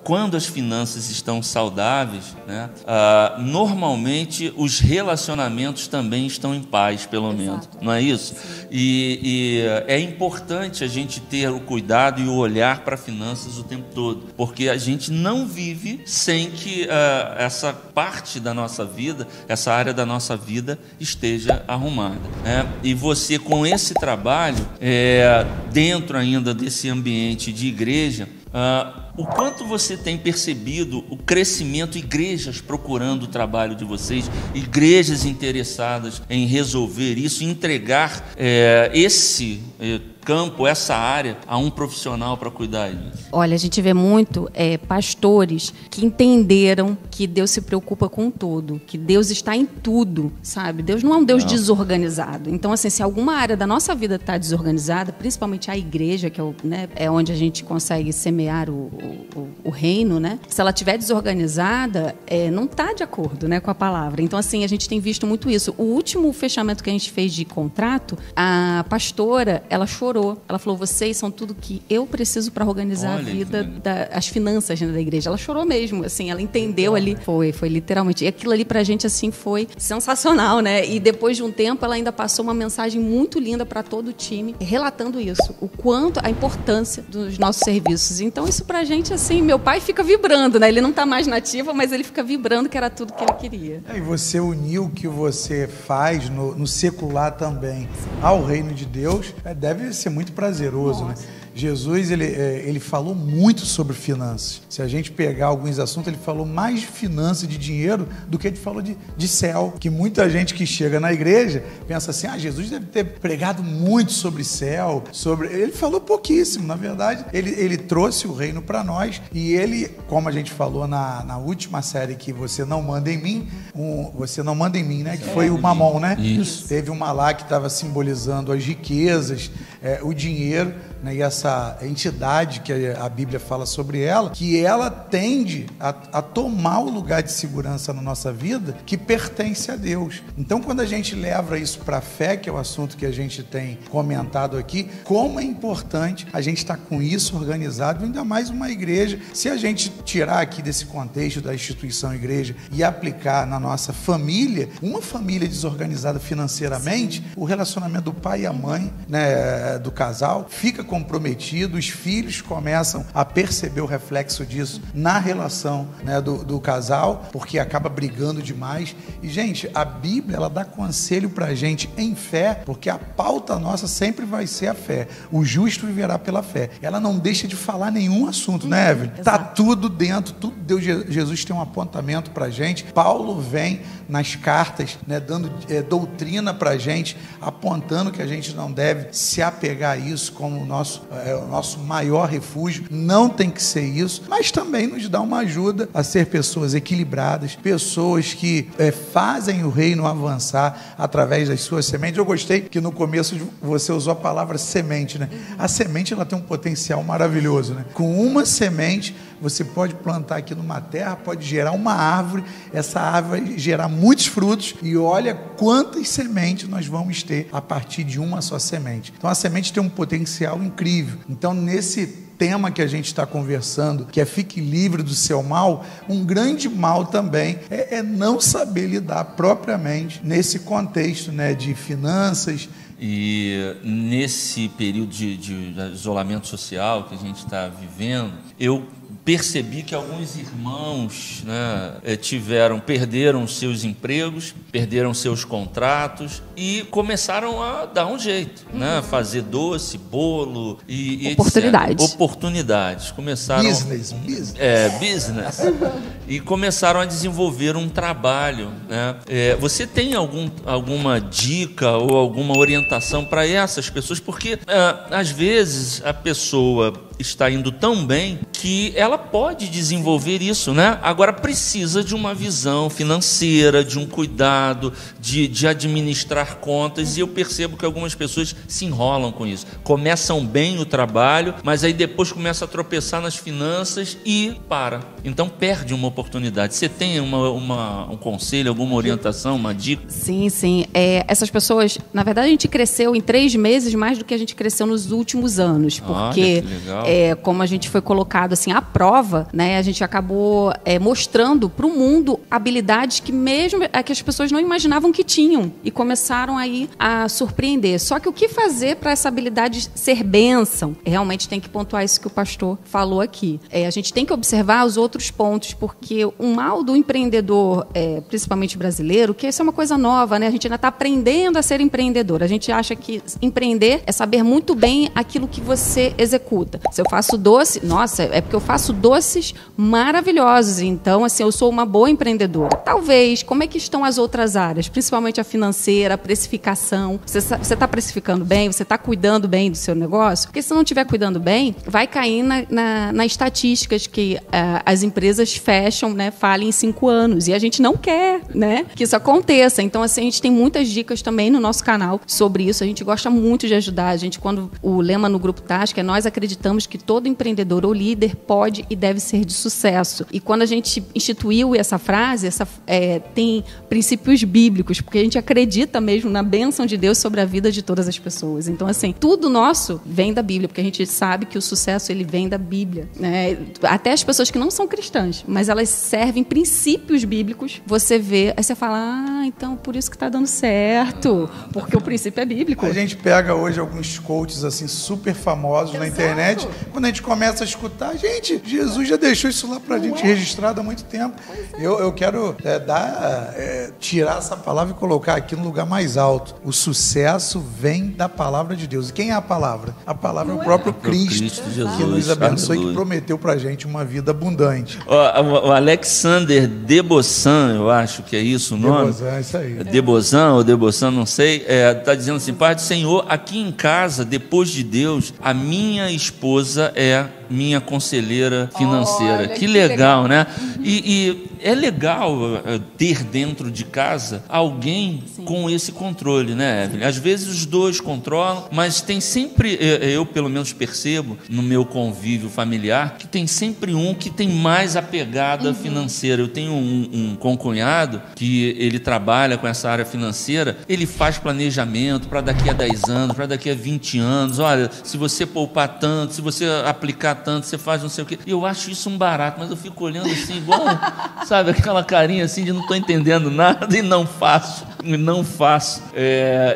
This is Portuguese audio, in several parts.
quando as finanças estão saudáveis, né, normalmente os relacionamentos também estão em paz, pelo menos, não é isso? E é importante a gente ter o cuidado e o olhar para finanças o tempo todo, porque a gente não vive sem que essa parte da nossa vida, essa área da nossa vida esteja arrumada, né? E você, com esse trabalho, dentro ainda desse ambiente de igreja, o quanto você tem percebido o crescimento, igrejas procurando o trabalho de vocês, igrejas interessadas em resolver isso, entregar esse campo, essa área, a um profissional para cuidar disso? Olha, a gente vê muito pastores que entenderam que Deus se preocupa com tudo, que Deus está em tudo, sabe? Deus não é um Deus desorganizado. Então, assim, se alguma área da nossa vida está desorganizada, principalmente a igreja, que é onde a gente consegue semear o reino, né? Se ela estiver desorganizada, não está de acordo, né, com a palavra. Então, assim, a gente tem visto muito isso. O último fechamento que a gente fez de contrato, a pastora, ela chorou. Ela falou, vocês são tudo que eu preciso para organizar a vida, as finanças, né, da igreja. Ela chorou mesmo, assim, ela entendeu ali. Foi literalmente. E aquilo ali pra gente, assim, foi sensacional, né? E depois de um tempo, ela ainda passou uma mensagem muito linda para todo o time, relatando isso, o quanto, a importância dos nossos serviços. Então, isso pra gente, assim, meu pai fica vibrando, né? Ele não tá mais nativo, mas ele fica vibrando que era tudo que ele queria. E você uniu o que você faz no secular também ao reino de Deus, deve ser muito prazeroso, né? Jesus, ele falou muito sobre finanças. Se a gente pegar alguns assuntos, ele falou mais de finanças e de dinheiro do que ele falou de céu. Que muita gente que chega na igreja pensa assim, Jesus deve ter pregado muito sobre céu, ele falou pouquíssimo. Na verdade, ele trouxe o reino para nós e ele, como a gente falou na última série que Você Não Manda em Mim, Você Não Manda em Mim, né? Que foi o Mamon, né? Isso. Teve uma lá que estava simbolizando as riquezas, o dinheiro, né, e essa entidade que a Bíblia fala sobre ela, que ela tende a tomar o lugar de segurança na nossa vida que pertence a Deus. Então, quando a gente leva isso para a fé, que é o assunto que a gente tem comentado aqui, como é importante a gente estar com isso organizado, ainda mais uma igreja. Se a gente tirar aqui desse contexto da instituição igreja e aplicar na nossa família, uma família desorganizada financeiramente, o relacionamento do pai e a mãe, né, do casal, fica comprometido, os filhos começam a perceber o reflexo disso na relação, né, do casal, porque acaba brigando demais. E, gente, a Bíblia, ela dá conselho pra gente em fé, porque a pauta nossa sempre vai ser a fé. O justo viverá pela fé. Ela não deixa de falar nenhum assunto, né, Evelyn? Tá tudo dentro, tudo Jesus tem um apontamento pra gente. Paulo vem nas cartas, né, dando doutrina pra gente, apontando que a gente não deve se apegar a isso como o nosso maior refúgio. Não tem que ser isso, mas também nos dá uma ajuda a ser pessoas equilibradas, pessoas que fazem o reino avançar através das suas sementes. Eu gostei que no começo você usou a palavra semente, né? A semente, ela tem um potencial maravilhoso, né? Com uma semente você pode plantar aqui numa terra, pode gerar uma árvore, essa árvore vai gerar muitos frutos e olha quantas sementes nós vamos ter a partir de uma só semente. Então a semente tem um potencial incrível. Então nesse tema que a gente está conversando, que é fique livre do seu mal, um grande mal também é não saber lidar propriamente nesse contexto, né, de finanças. E nesse período de isolamento social que a gente está vivendo, eu percebi que alguns irmãos, né, perderam seus empregos, perderam seus contratos e começaram a dar um jeito, né, fazer doce, bolo e oportunidades. Oportunidades. Começaram Business. Business. E começaram a desenvolver um trabalho, né? Você tem alguma dica ou alguma orientação para essas pessoas? Porque às vezes a pessoa está indo tão bem que ela pode desenvolver isso, né? Agora precisa de uma visão financeira, de um cuidado, de administrar contas, e eu percebo que algumas pessoas se enrolam com isso. Começam bem o trabalho, mas aí depois começa a tropeçar nas finanças e para. Então perde uma oportunidade. Você tem um conselho, alguma orientação, uma dica? Sim. Essas pessoas, na verdade, a gente cresceu em 3 meses mais do que a gente cresceu nos últimos anos, porque como a gente foi colocado assim à prova, né, a gente acabou mostrando para o mundo habilidades que mesmo que as pessoas não imaginavam que tinham e começaram aí a surpreender. Só que o que fazer para essa habilidade ser bênção? Realmente tem que pontuar isso que o pastor falou aqui. A gente tem que observar os outros pontos, porque o mal do empreendedor, principalmente brasileiro, que isso é uma coisa nova, né? A gente ainda está aprendendo a ser empreendedor. A gente acha que empreender é saber muito bem aquilo que você executa. Se eu faço doce, nossa, é porque eu faço doces maravilhosos, então assim, eu sou uma boa empreendedora. Talvez, como é que estão as outras áreas? Principalmente a financeira, a precificação. Você está precificando bem? Você está cuidando bem do seu negócio? Porque se não estiver cuidando bem, vai cair nas estatísticas que as empresas fecham, né, falem em 5 anos. E a gente não quer, né, que isso aconteça. Então, assim, a gente tem muitas dicas também no nosso canal sobre isso. A gente gosta muito de ajudar. A gente, quando o lema no Grupo Tasca é: nós acreditamos que todo empreendedor ou líder pode e deve ser de sucesso. E quando a gente instituiu essa frase, tem princípios bíblicos, porque a gente acredita mesmo na bênção de Deus sobre a vida de todas as pessoas. Então, assim, tudo nosso vem da Bíblia, porque a gente sabe que o sucesso, ele vem da Bíblia, né? Até as pessoas que não são cristãs, mas elas servem princípios bíblicos, você vê, aí você fala: então por isso que está dando certo, porque o princípio é bíblico. A gente pega hoje alguns coaches assim super famosos na internet, quando a gente começa a escutar, gente, Jesus já deixou isso lá pra gente registrado há muito tempo. Eu quero tirar essa palavra e colocar aqui no lugar mais alto. O sucesso vem da palavra de Deus. E quem é a palavra? A palavra é o próprio Cristo, Jesus, que nos abençoe, aleluia, que prometeu pra gente uma vida abundante. O Alexander de Bossan, eu acho que é isso o nome. De Bossan, isso aí. De Bossan ou de Bossan, não sei. Está dizendo assim: Pai do Senhor, aqui em casa, depois de Deus, a minha esposa é minha conselheira financeira. Olha, que legal, né? E é legal ter dentro de casa alguém com esse controle, né, Evelyn? Às vezes os dois controlam, mas tem sempre, eu pelo menos percebo no meu convívio familiar, que tem sempre um que tem mais a pegada financeira. Eu tenho um concunhado que ele trabalha com essa área financeira, ele faz planejamento para daqui a 10 anos, para daqui a 20 anos. Olha, se você poupar tanto, se você aplicar tanto, você faz não sei o quê. Eu acho isso um barato, mas eu fico olhando assim, igual, sabe, aquela carinha assim de não estou entendendo nada e não faço.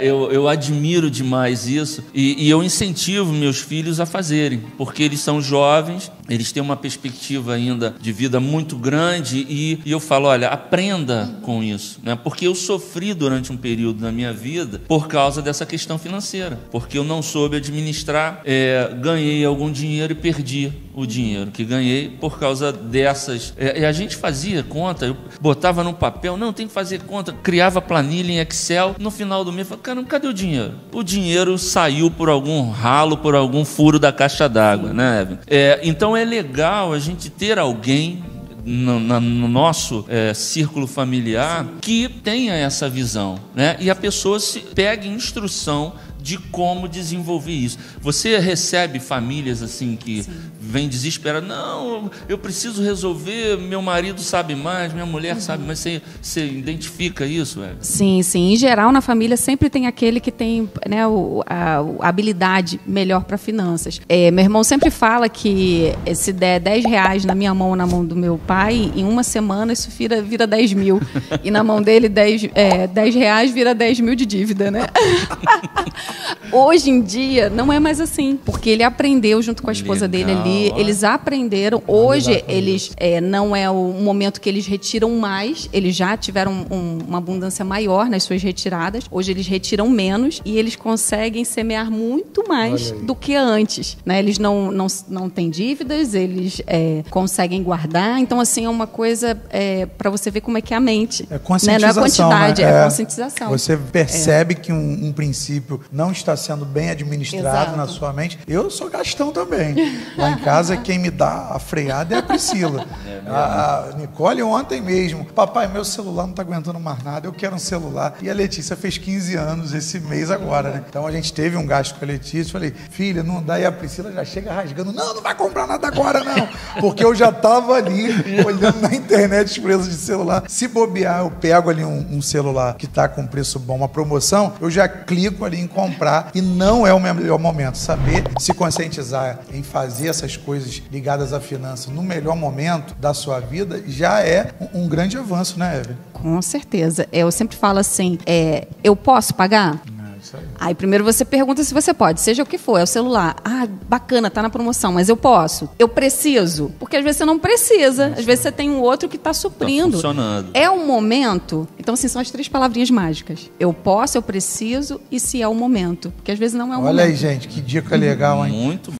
Eu admiro demais isso e eu incentivo meus filhos a fazerem, porque eles são jovens, eles têm uma perspectiva ainda de vida muito grande e eu falo: olha, aprenda com isso, né? Porque eu sofri durante um período da minha vida por causa dessa questão financeira, porque eu não soube administrar, ganhei algum dinheiro e perdi o dinheiro que ganhei por causa dessas. E a gente fazia conta, eu botava no papel, não, tem que fazer conta, criava planilha em Excel, no final do mês, falava: caramba, cadê o dinheiro? O dinheiro saiu por algum ralo, por algum furo da caixa d'água, né, Evelyn? Então é legal a gente ter alguém no nosso círculo familiar que tenha essa visão, né? E a pessoa pegue instrução de como desenvolver isso. Você recebe famílias assim que vêm desesperadas: não, eu preciso resolver, meu marido sabe mais, minha mulher sabe mais. Você identifica isso? Sim. Em geral, na família sempre tem aquele que tem, né, a habilidade melhor para finanças. Meu irmão sempre fala que se der R$10 na minha mão ou na mão do meu pai, em uma semana isso vira 10 mil. E na mão dele, R$10 vira 10 mil de dívida, né? Hoje em dia não é mais assim, porque ele aprendeu junto com a esposa dele ali, eles aprenderam. Hoje eles não é o momento que eles retiram mais, eles já tiveram uma abundância maior nas suas retiradas. Hoje eles retiram menos e eles conseguem semear muito mais do que antes, né? Eles não têm dívidas, eles conseguem guardar. Então, assim, é uma coisa para você ver como é que é a mente. É conscientização, não é quantidade, né? É conscientização. Você percebe que um princípio não está sendo bem administrado na sua mente. Eu sou gastão também. Lá em casa, quem me dá a freada é a Priscila. A Nicole ontem mesmo: papai, meu celular não está aguentando mais nada, eu quero um celular. E a Letícia fez 15 anos esse mês agora, né? Então a gente teve um gasto com a Letícia. Falei: filha, não dá. E a Priscila já chega rasgando: não vai comprar nada agora não. Porque eu já estava ali olhando na internet os preços de celular. Se bobear, eu pego ali um celular que está com preço bom, uma promoção, eu já clico ali em comprar comprar e não é o melhor momento. Saber se conscientizar em fazer essas coisas ligadas à finança no melhor momento da sua vida já é um grande avanço, né, Evelyn? Com certeza. Eu sempre falo assim, eu posso pagar? Aí primeiro você pergunta se você pode, seja o que for, é o celular. Ah, bacana, tá na promoção, mas eu posso? Eu preciso? Porque às vezes você não precisa, às vezes você tem um outro que está suprindo. Tá funcionando. É um momento, então assim, são as 3 palavrinhas mágicas. Eu posso, eu preciso e se é o momento. Porque às vezes não é o momento. Olha aí, gente, que dica legal, hein? Muito